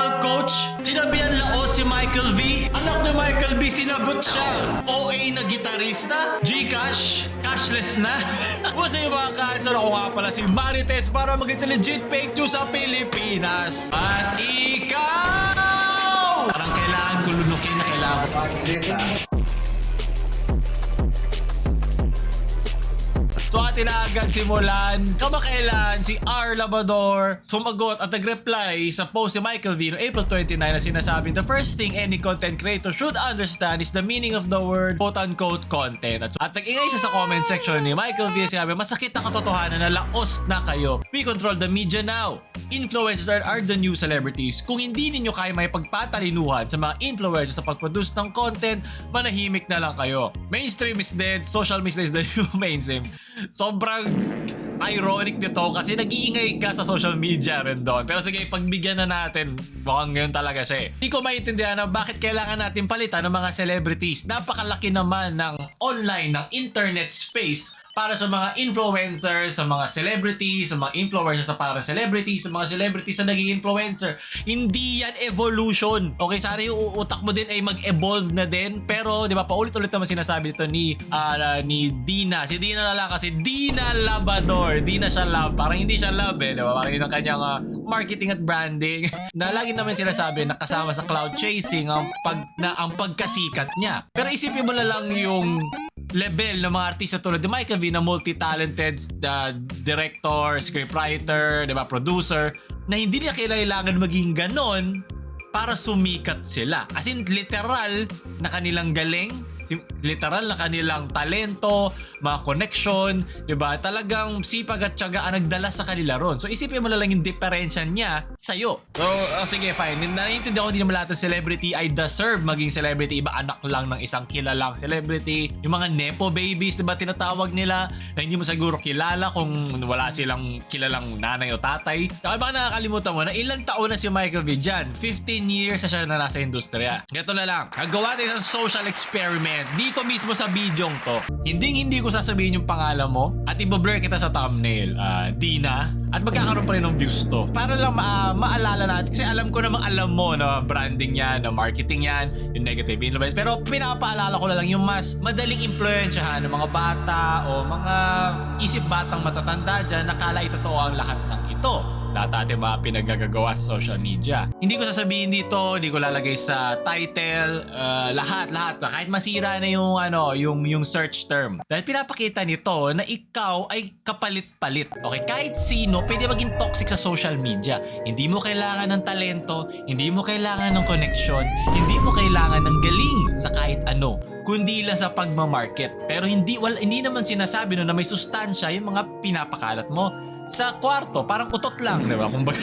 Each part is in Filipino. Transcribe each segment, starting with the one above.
motivational coach? Sinabihan laos si Michael V? Anak ni Michael V, sinagot siya. OA na gitarista? Gcash? Cashless na? Basta yung mga cancer, ako nga pala si Marites para maging legit fake news sa Pilipinas. At ikaw! Parang kailangan ko lunukin na kailangan ko. So atin na agad simulan. Kamakailan si R. Labrador sumagot at nag-reply sa post ni Michael V. no April 29 na sinasabing the first thing any content creator should understand is the meaning of the word quote-unquote content. At nag-ingay siya sa comment section ni Michael V. Sinabi, masakit na katotohanan na laos na kayo. We control the media now. Influencers are the new celebrities. Kung hindi ninyo kaya may pagpatalinuhan sa mga influencers sa pag-produce ng content, manahimik na lang kayo. Mainstream is dead, social media is the new mainstream. Sobrang ironic nito kasi nag-iingay ka sa social media rin doon. Pero sige, pagbigyan na natin, mukhang ngayon talaga siya eh. Hindi ko maintindihan na bakit kailangan natin palitan ng mga celebrities. Napakalaki naman ng online, ng internet space para sa mga influencers, sa mga celebrities, sa mga influencers na para celebrities, sa mga celebrities na naging influencer. Hindi yan evolution. Okay, sana yung utak mo din ay mag-evolve na din. Pero, di ba, paulit-ulit naman sinasabi dito ni Dina. Si Dina na lang kasi Dina Labrador. Di na siya love. Parang hindi siya love eh. Di ba? Parang yun ang kanyang marketing at branding. Na lagi naman sinasabi na kasama sa cloud chasing ang pagkasikat niya. Pero isipin mo na lang yung level ng mga artista tulad ni Michael V na multi-talented director, scriptwriter, di ba, producer, na hindi nila kailangan maging ganon para sumikat sila. As in, literal na kanilang galing, literal na kanilang talento, mga connection, di ba? Talagang sipag at tiyaga ang nagdala sa kanila ron. So isipin mo na lang yung diferensya niya sa'yo. So sige, fine. Naiintindihan ko, hindi naman lahat ng celebrity ay deserve maging celebrity. Iba anak lang ng isang kilalang celebrity. Yung mga nepo babies, di ba, tinatawag nila, na hindi mo siguro kilala kung wala silang kilalang nanay o tatay. Kaya baka nakakalimutan mo na ilang taon na si Michael V dyan. 15 years na siya na nasa industriya. Ganito na lang. Nagawa tayo ng social experiment dito mismo sa bidyong to. Hindi ko sasabihin yung pangalan mo at i-blur kita sa thumbnail, Dina, at magkakaroon pa rin ng views to. Para lang maalala natin, kasi alam ko namang alam mo na branding yan, na marketing yan, yung negative influence. Pero pinapaalala ko na lang yung mas madaling impluensyahan ng mga bata o mga isip batang matatanda dyan, nakala totoo ang lahat ng ito. Lahat natin mga pinagagagawa sa social media. Hindi ko sasabihin dito, hindi ko lalagay sa title, lahat. Kahit masira na yung search term. Dahil pinapakita nito na ikaw ay kapalit-palit. Okay, kahit sino pwede maging toxic sa social media. Hindi mo kailangan ng talento, hindi mo kailangan ng connection, hindi mo kailangan ng galing sa kahit ano, kundi lang sa pagmamarket. Pero hindi naman sinasabi na may sustansya yung mga pinapakalat mo sa kwarto, parang utot lang, di ba? Kumbaga,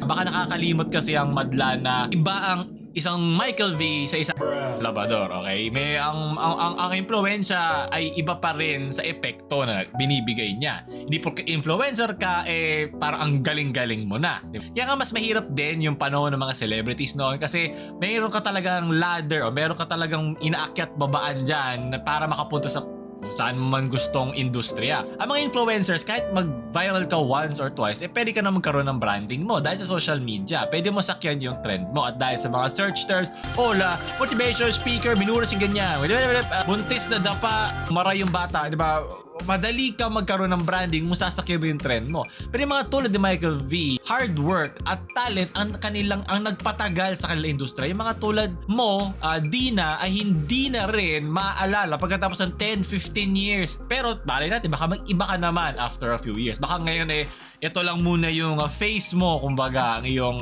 baka nakakalimot kasi ang madla na iba ang isang Michael V sa isang Labrador, okay? May ang impluwensya ay iba pa rin sa epekto na binibigay niya. Hindi porque influencer ka, parang ang galing-galing mo na. Kaya nga mas mahirap din yung panahon ng mga celebrities noon kasi mayroon ka talagang ladder o mayroon ka talagang inaakyat babaan dyan para makapunta sa saan man gustong industriya. Ang mga influencers, kahit mag-viral ka once or twice, pwede ka na magkaroon ng branding mo dahil sa social media. Pwede mo sakyan yung trend mo at dahil sa mga search terms, hola, motivation speaker, minura si ganyan, buntis na dapa, maray yung bata, di ba? Madali ka magkaroon ng branding mo, sasakyan mo yung trend mo. Pero yung mga tulad ni Michael V, hard work at talent ang nagpatagal sa kanilang industriya. Yung mga tulad mo, Dina, ay hindi na rin maaalala pagkatapos ng 10-15 years. Pero balay natin, baka mag-iba ka naman after a few years. Baka ngayon ito lang muna yung face mo, kumbaga, yung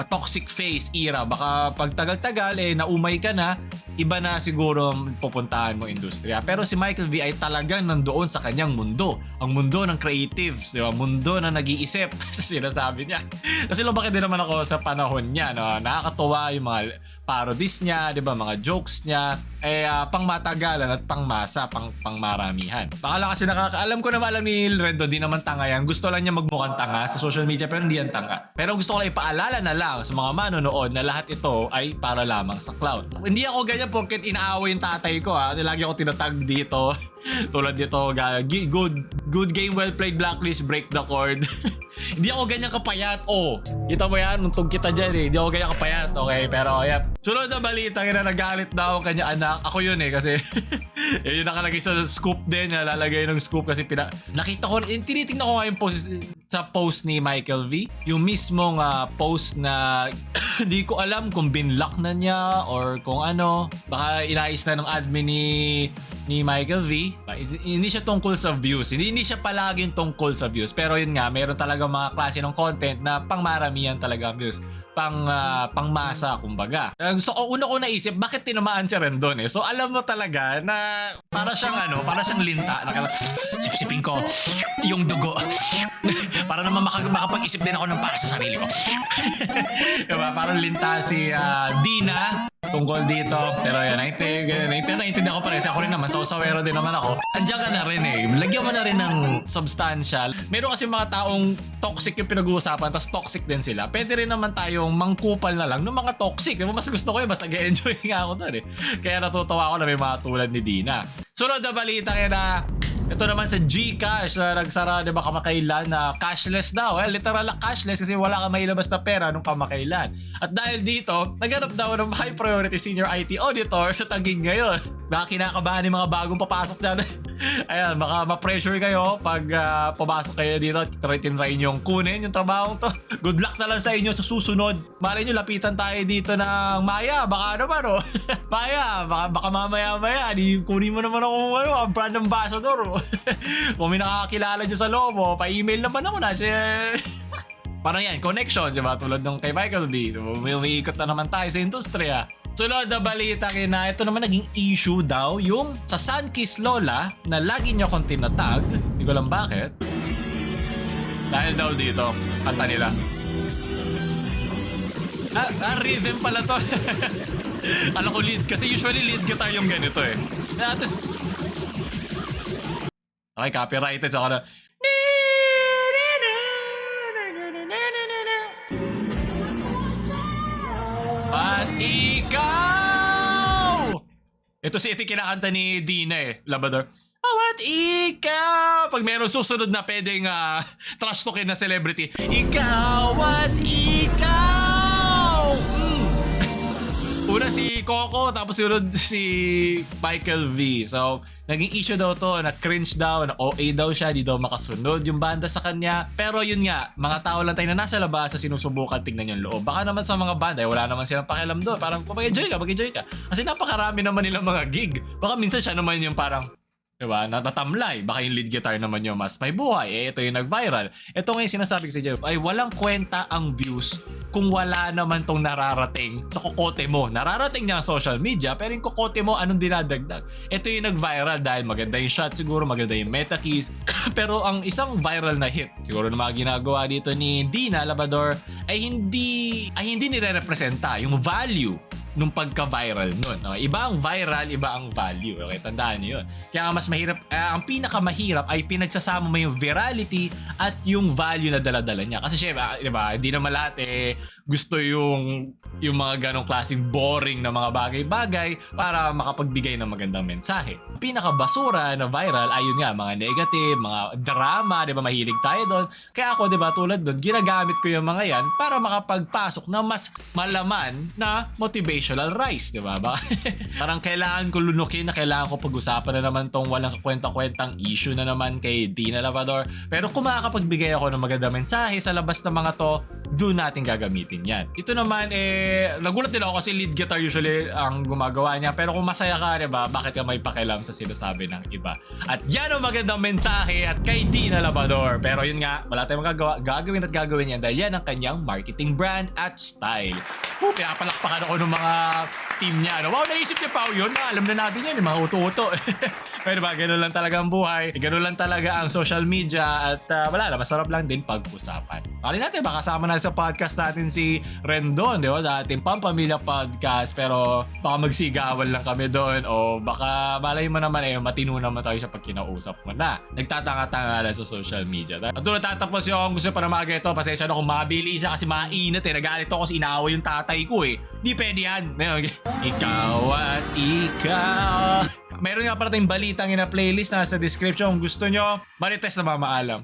toxic face era. Baka pag tagal-tagal, naumay ka na, iba na siguro pupuntahan mo industriya. Pero si Michael V ay talagang nandoon sa kanyang mundo. Ang mundo ng creatives, di ba? Mundo na nag-iisip sa sinasabi niya. Kasi lumaki din naman ako sa panahon niya, no? Nakakatuwa yung mga parodies niya, di ba? Mga jokes niya. Pangmatagalan at pangmasa, pangmaramihan. Baka lang kasi alam ko naman, alam ni Rendo, di naman tanga yan. Gusto lang niya magmukhang tanga sa social media pero hindi yan tanga. Pero gusto ko lang ipaalala na lang sa mga manonood na lahat ito ay para lamang sa cloud. Hindi ako ganyan porket inaaway yung tatay ko, kasi lagi ako tinatag dito. Tulad dito, good game, well played, blacklist, break the cord. Hindi ako ganyan kapayat. Oh, kita mo yan, nuntog kita dyan eh. Hindi ako ganyan kapayat, okay? Pero yep. Sunod na balita, nagalit daw ang kanya anak. Ako yun eh, kasi yun yung nakalagay sa scoop din. Lalagay ng scoop kasi nakita ko, tinitingnan ko nga yung post sa post ni Michael V. Yung mismong post na di ko alam kung binlock na niya or kung ano. Baka inayos na ng admin ni Michael V. Hindi siya tungkol sa views. Hindi siya palaging tungkol sa views. Pero yun nga, mayroon talaga mga klase ng content na pangmaramihan talaga views. Pangmasa, kumbaga. So, una ko naisip, bakit tinamaan si Rendon eh? So, alam mo talaga na para siyang linta. Sipsipin ko yung dugo. Para naman makapag-isip din ako ng para sa sarili ko. Diba? Parang linta si Dina tungkol dito. Pero yan, naintindihan ko pa rin. Ako rin naman, sawero din naman ako. Andiyan ka na rin eh. Lagyan mo na rin ng substantial. Meron kasi mga taong toxic yung pinag-uusapan, tapos toxic din sila. Pwede rin naman tayong mangkupal na lang ng mga toxic. Diba? Mas gusto ko yun, basta nag-enjoy nga ako doon eh. Kaya natutuwa ako na may mga tulad ni Dina. Sunod na balita kaya na ito naman sa GCash na nagsara diba kamakailan na cashless daw. Literal na cashless kasi wala ka mailabas na pera nung kamakailan. At dahil dito, naghanap daw ng high priority senior IT auditor sa Taguig ngayon. Baka kinakabahan ng mga bagong papasok dyan. Ayan, baka ma-pressure kayo pag pumasok kayo dito at tinry yung kunin yung trabaho to. Good luck na lang sa inyo sa susunod. Malay nyo, lapitan tayo dito ng Maya. Baka naman oh. Maya, baka mamaya-maya. Kunin mo naman ako brand ambassador oh. Kung may nakakilala dyan sa loob mo, pa-email naman ako na siya. Parang yan, connections, diba? Tulad nung kay Michael B. Umiikot na naman tayo sa industriya. Sunod na balita kina, ito naman naging issue daw yung sa Sunkiss Lola na lagi niya akong tinatag. Hindi ko lang bakit. Dahil daw dito, kanta nila. Rhythm pala to. Alam ko lead, kasi usually lead guitar yung ganito eh. Okay, copyrighted sa na. At ikaw! Ito si kinakanta ni Dina eh, Labrador. Oh, at ikaw! Pag meron susunod na pwedeng trash talkin na celebrity. Ikaw at ikaw! Una si Coco, tapos sunod si Michael V. So, naging issue daw to, na cringe daw, na OA daw siya, di daw makasunod yung banda sa kanya. Pero yun nga, mga tao lang tayo na nasa labas na sinusubukan tignan yung loob. Baka naman sa mga banda, wala naman silang pakialam doon. Parang mag-enjoy ka. Kasi napakarami naman nilang mga gig. Baka minsan siya naman yung parang, diba, natatamlay. Baka yung lead guitar naman yung mas may buhay. Ito yung nag-viral. Ito nga yung sinasabi ko sa Jeff, ay walang kwenta ang views kung wala naman tong nararating sa kokote mo. Nararating niya ang social media, pero yung kokote mo, anong dinadagdag? Ito yung nag-viral dahil maganda yung shot siguro, maganda yung meta keys. Pero ang isang viral na hit, siguro na mga ginagawa dito ni Dina Labrador, ay hindi nire-representa yung value nung pagka-viral nun. Okay? Iba ang viral, iba ang value. Okay, tandaan niyo yun. Kaya nga mas mahirap, ang pinakamahirap ay pinagsasama mo yung virality at yung value na dala-dala niya. Kasi syempre, di ba, hindi naman lahat gusto yung mga ganong klaseng boring na mga bagay-bagay para makapagbigay ng magandang mensahe. Ang pinakabasura na viral ay yun nga, mga negative, mga drama, di ba, mahilig tayo doon. Kaya ako, di ba, tulad doon, ginagamit ko yung mga yan para makapagpasok na mas malaman na motivational rise, di ba? Parang kailangan ko lunukin na kailangan ko pag-usapan na naman tong walang kakwenta-kwentang issue na naman kay Dina Labrador. Pero kung makakapagbigay ako ng maganda mensahe sa labas ng mga to, doon natin gagamitin yan. Ito naman, nagulat din ako kasi lead guitar usually ang gumagawa niya. Pero kung masaya ka, di ba, bakit ka may pakialam sa sinasabi ng iba? At yan ang magandang mensahe at kay Dina Labrador. Pero yun nga, wala tayong magagawa. Gagawin yan dahil yan ang kanyang marketing brand at style. Kaya palakpakan ako ng mga team niya. Wow, naisip niya pa yun. Alam na natin yan, yung mga uto-uto. Pero ba, gano'n lang talaga ang buhay. Gano'n lang talaga ang social media. At wala lang, masarap lang din pag-usapan. Kali natin, baka kasama na sa podcast natin si Rendon, di ba? Dating Pampamilya Podcast. Pero baka magsigawan lang kami doon. O baka malay mo naman matino naman tayo siya pag kinausap mo na. Nagtatanga-tanga lang sa social media. At doon natatapos yung gusto pa na mga ito. Pasensya na kung mabilis kasi mainit Nagalit ako kasi inaaway yung tatay ko Di pwede yan. Ikaw at ikaw. Meron nga pala tayong balitang ina playlist na sa description. Kung gusto nyo, Marites na mamaalam.